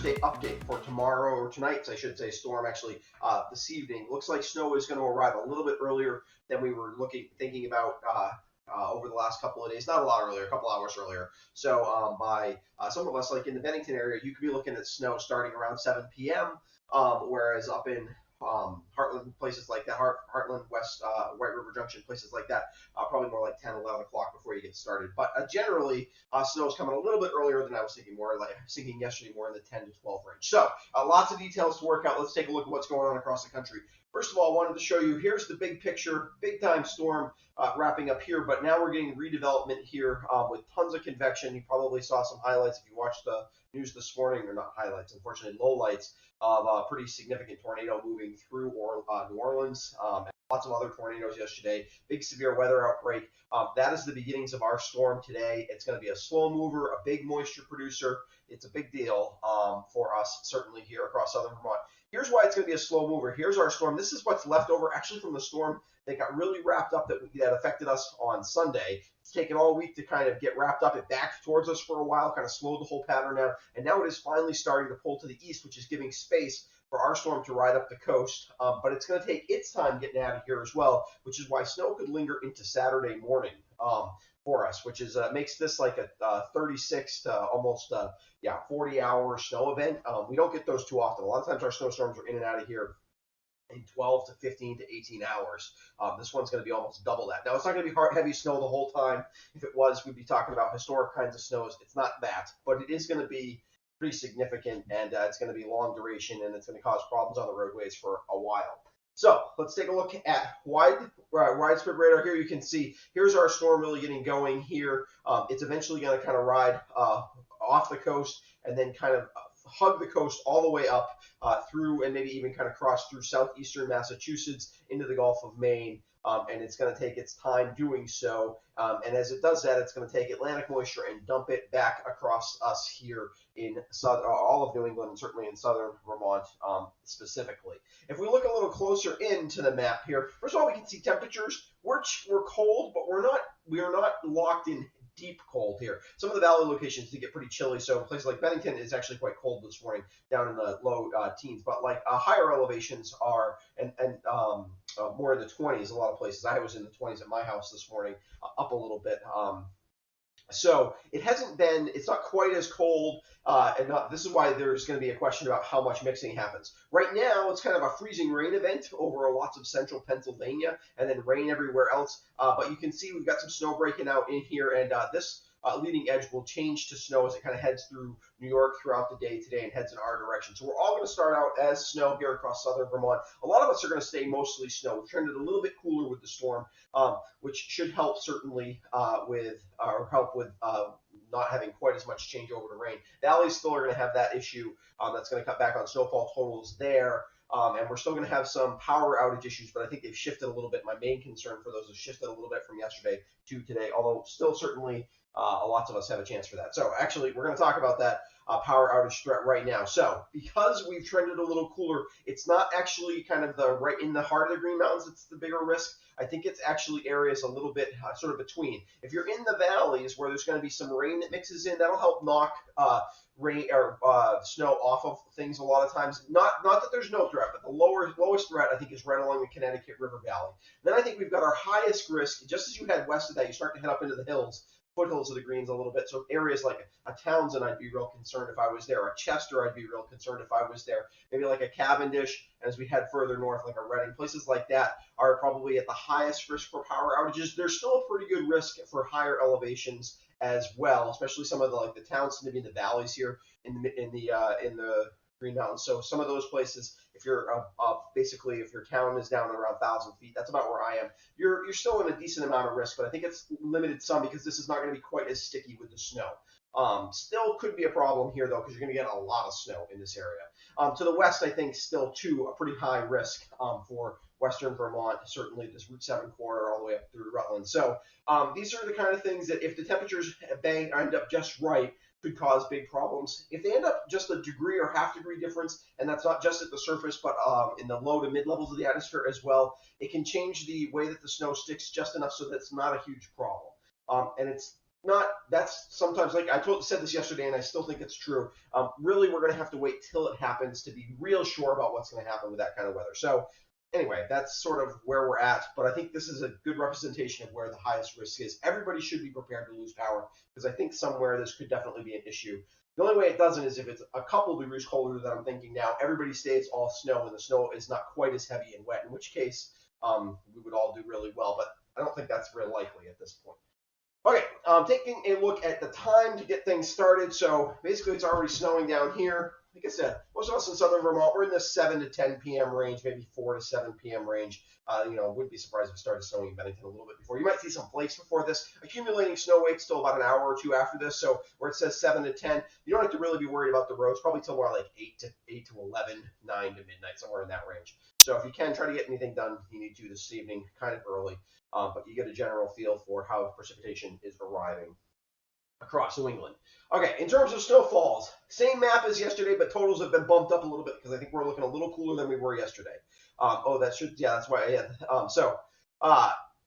Thursday update for tomorrow, or tonight's, I should say, storm actually this evening. Looks like snow is going to arrive a little bit earlier than we were thinking about over the last couple of days. Not a lot earlier, a couple hours earlier. So by some of us, like in the Bennington area, you could be looking at snow starting around 7 p.m., whereas up in Heartland, places like that, Heartland, West, White River Junction, places like that, probably more like 10, 11 o'clock before you get started. But generally, snow is coming a little bit earlier than I was thinking, yesterday more in the 10 to 12 range. So lots of details to work out. Let's take a look at what's going on across the country. First of all, I wanted to show you, here's the big picture, big time storm wrapping up here, but now we're getting redevelopment here with tons of convection. You probably saw some highlights if you watched the news this morning, or not highlights, unfortunately, lowlights of a pretty significant tornado moving through New Orleans. Lots of other tornadoes yesterday, big severe weather outbreak. That is the beginnings of our storm today. It's going to be a slow mover, a big moisture producer. It's a big deal for us, certainly here across southern Vermont. Here's why it's going to be a slow mover. Here's our storm. This is what's left over actually from the storm that got really wrapped up that affected us on Sunday. It's taken all week to kind of get wrapped up. It backed towards us for a while, kind of slowed the whole pattern down, and now it is finally starting to pull to the east, which is giving space for our storm to ride up the coast. But it's going to take its time getting out of here as well, which is why snow could linger into Saturday morning for us, which is makes this like a 36 to almost 40-hour snow event. We don't get those too often. A lot of times our snowstorms are in and out of here in 12 to 15 to 18 hours. This one's going to be almost double that. Now, it's not going to be heavy snow the whole time. If it was, we'd be talking about historic kinds of snows. It's not that, but it is going to be pretty significant, and it's going to be long duration, and it's going to cause problems on the roadways for a while. So let's take a look at widespread radar. Here you can see, here's our storm really getting going here. It's eventually going to kind of ride off the coast and then kind of hug the coast all the way up through, and maybe even kind of cross through southeastern Massachusetts into the Gulf of Maine. And it's going to take its time doing so. And as it does that, it's going to take Atlantic moisture and dump it back across us here in all of New England, and certainly in southern Vermont specifically. If we look a little closer into the map here, first of all, we can see temperatures. We're cold, but we are not locked in deep cold here. Some of the valley locations do get pretty chilly, so places like Bennington is actually quite cold this morning, down in the low teens. But like higher elevations are and more in the 20s. A lot of places. I was in the 20s at my house this morning, up a little bit. So it's not quite as cold, this is why there's going to be a question about how much mixing happens. Right now, it's kind of a freezing rain event over lots of central Pennsylvania, and then rain everywhere else. But you can see we've got some snow breaking out in here, and this leading edge will change to snow as it kind of heads through New York throughout the day today and heads in our direction. So we're all going to start out as snow here across southern Vermont. A lot of us are going to stay mostly snow. We've turned it a little bit cooler with the storm, which should help certainly with not having quite as much changeover to rain. Valleys still are going to have that issue. That's going to cut back on snowfall totals there. And we're still going to have some power outage issues, but I think they've shifted a little bit. My main concern for those has shifted a little bit from yesterday to today, although still certainly lots of us have a chance for that. So actually, we're going to talk about that power outage threat right now. So because we've trended a little cooler, it's not actually kind of right in the heart of the Green Mountains that's the bigger risk. I think it's actually areas a little bit sort of between. If you're in the valleys where there's going to be some rain that mixes in, that'll help knock rain or snow off of things a lot of times. Not that there's no threat, but the lowest threat I think is right along the Connecticut River Valley. Then I think we've got our highest risk. Just as you head west of that, you start to head up into the hills, foothills of the Greens a little bit. So areas like a Townsend, I'd be real concerned if I was there. A Chester, I'd be real concerned if I was there. Maybe like a Cavendish, and as we head further north, like a Reading, places like that are probably at the highest risk for power outages. There's still a pretty good risk for higher elevations as well, especially some of the Townsend, maybe in the valleys here in the Green Mountains. So some of those places, if you're basically if your town is down around 1,000 feet, that's about where I am. You're still in a decent amount of risk, but I think it's limited some because this is not going to be quite as sticky with the snow. Still could be a problem here though, because you're going to get a lot of snow in this area. To the west, I think still too a pretty high risk for western Vermont, certainly this Route 7 corridor all the way up through Rutland. So these are the kind of things that if the temperatures end up just right, could cause big problems. If they end up just a degree or half degree difference, and that's not just at the surface, but in the low to mid levels of the atmosphere as well, it can change the way that the snow sticks just enough so that it's not a huge problem. And it's that's sometimes, like said this yesterday, and I still think it's true. Really, we're going to have to wait till it happens to be real sure about what's going to happen with that kind of weather. So anyway, that's sort of where we're at. But I think this is a good representation of where the highest risk is. Everybody should be prepared to lose power because I think somewhere this could definitely be an issue. The only way it doesn't is if it's a couple degrees colder than I'm thinking now. Everybody stays all snow, and the snow is not quite as heavy and wet, in which case we would all do really well. But I don't think that's real likely at this point. Okay, taking a look at the time to get things started. So basically, it's already snowing down here. Like I said, most of us in southern Vermont, we're in the 7 to 10 p.m. range, maybe 4 to 7 p.m. range. Wouldn't be surprised if it started snowing in Bennington a little bit before. You might see some flakes before this. Accumulating snow waits till about an hour or two after this. So where it says 7 to 10, you don't have to really be worried about the roads. Probably till more like 8 to 11, 9 to midnight, somewhere in that range. So if you can try to get anything done, you need to this evening, kind of early. But you get a general feel for how precipitation is arriving across New England. Okay, in terms of snowfalls, same map as yesterday, but totals have been bumped up a little bit because I think we're looking a little cooler than we were yesterday. That's why. Yeah.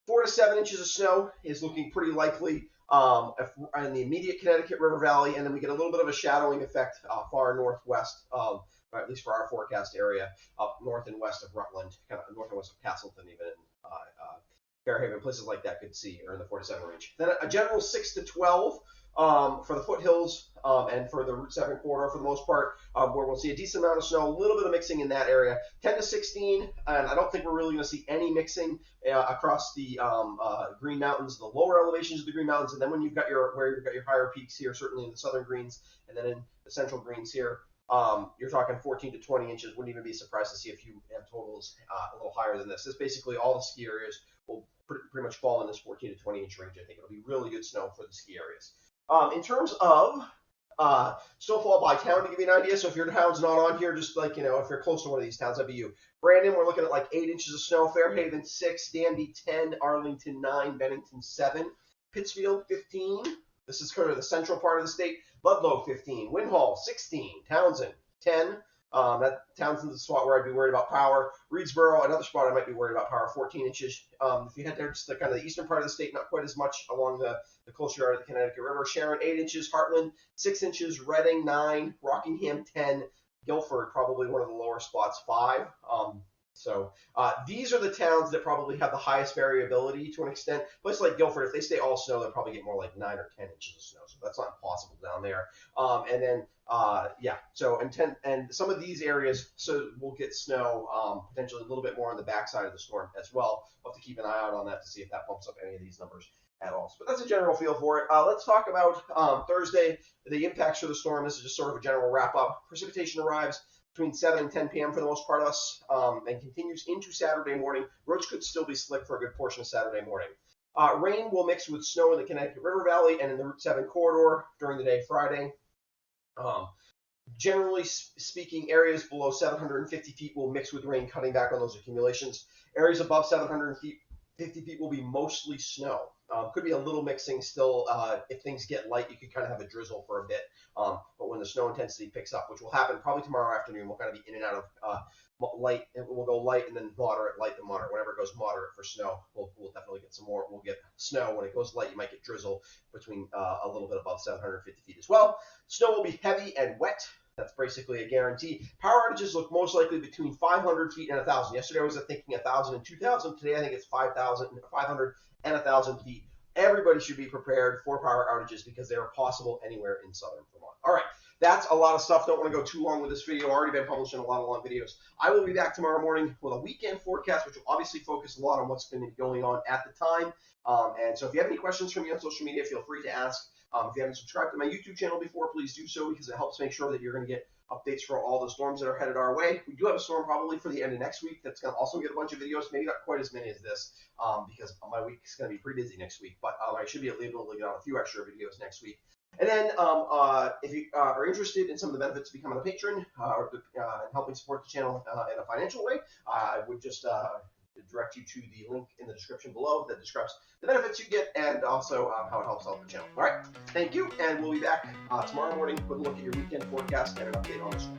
4 to 7 inches of snow is looking pretty likely in the immediate Connecticut River Valley, and then we get a little bit of a shadowing effect far northwest, or at least for our forecast area, up north and west of Rutland, kind of north and west of Castleton, even in Fairhaven, places like that could see, or in the 4 to 7 range. Then a general 6 to 12 for the foothills and for the Route 7 corridor for the most part, where we'll see a decent amount of snow, a little bit of mixing in that area. 10 to 16, and I don't think we're really going to see any mixing across the Green Mountains, the lower elevations of the Green Mountains, and then when you've got your higher peaks here, certainly in the southern Greens, and then in the central Greens here, you're talking 14 to 20 inches. Wouldn't even be surprised to see a few totals a little higher than this. This basically all the ski areas will pretty much fall in this 14 to 20 inch range. I think it'll be really good snow for the ski areas. In terms of snowfall by town, to give you an idea, so if your town's not on here, just like, if you're close to one of these towns, that'd be you. Brandon, we're looking at like 8 inches of snow. Fairhaven, 6. Danby, 10. Arlington, 9. Bennington, 7. Pittsfield, 15. This is kind of the central part of the state. Ludlow, 15. Winhall, 16. Townsend, 10. Townsend's the spot where I'd be worried about power. Reedsboro, another spot I might be worried about power, 14 inches. If you head there, just the kind of the eastern part of the state, not quite as much along the coastal yard of the Connecticut River. Sharon, 8 inches. Heartland, 6 inches. Reading, 9. Rockingham, 10. Guilford, probably one of the lower spots, 5. These are the towns that probably have the highest variability to an extent. Places like Guilford, if they stay all snow, they'll probably get more like 9 or 10 inches of snow. So that's not impossible down there. And some of these areas, so we'll get snow potentially a little bit more on the backside of the storm as well. We'll have to keep an eye out on that to see if that bumps up any of these numbers at all. But that's a general feel for it. Let's talk about Thursday, the impacts for the storm. This is just sort of a general wrap up. Precipitation arrives between 7 and 10 p.m. for the most part of us, and continues into Saturday morning. Roads could still be slick for a good portion of Saturday morning. Rain will mix with snow in the Connecticut River Valley and in the Route 7 corridor during the day Friday. Generally speaking, areas below 750 feet will mix with rain, cutting back on those accumulations. Areas above 750 feet will be mostly snow. Could be a little mixing still. If things get light, you could kind of have a drizzle for a bit. But when the snow intensity picks up, which will happen probably tomorrow afternoon, we'll kind of be in and out of light. We'll go light and then moderate, light then moderate. Whenever it goes moderate for snow, we'll definitely get some more. We'll get snow. When it goes light, you might get drizzle between a little bit above 750 feet as well. Snow will be heavy and wet. That's basically a guarantee. Power outages look most likely between 500 feet and 1,000. Yesterday I was thinking 1,000 and 2,000. Today I think it's 500 and 1,000 feet. Everybody should be prepared for power outages because they are possible anywhere in southern Vermont. All right, that's a lot of stuff. Don't want to go too long with this video. I've already been publishing a lot of long videos. I will be back tomorrow morning with a weekend forecast, which will obviously focus a lot on what's going to be going on at the time. And so if you have any questions for me on social media, feel free to ask. If you haven't subscribed to my YouTube channel before, please do so because it helps make sure that you're going to get updates for all the storms that are headed our way. We do have a storm probably for the end of next week that's going to also get a bunch of videos, maybe not quite as many as this because my week is going to be pretty busy next week, but I should be able to get out a few extra videos next week. And then if you are interested in some of the benefits of becoming a patron or helping support the channel in a financial way, I would just direct you to the link in the description below that describes the benefits you get and also how it helps out the channel. All right, thank you, and we'll be back tomorrow morning with a look at your weekend forecast and an update on the storm.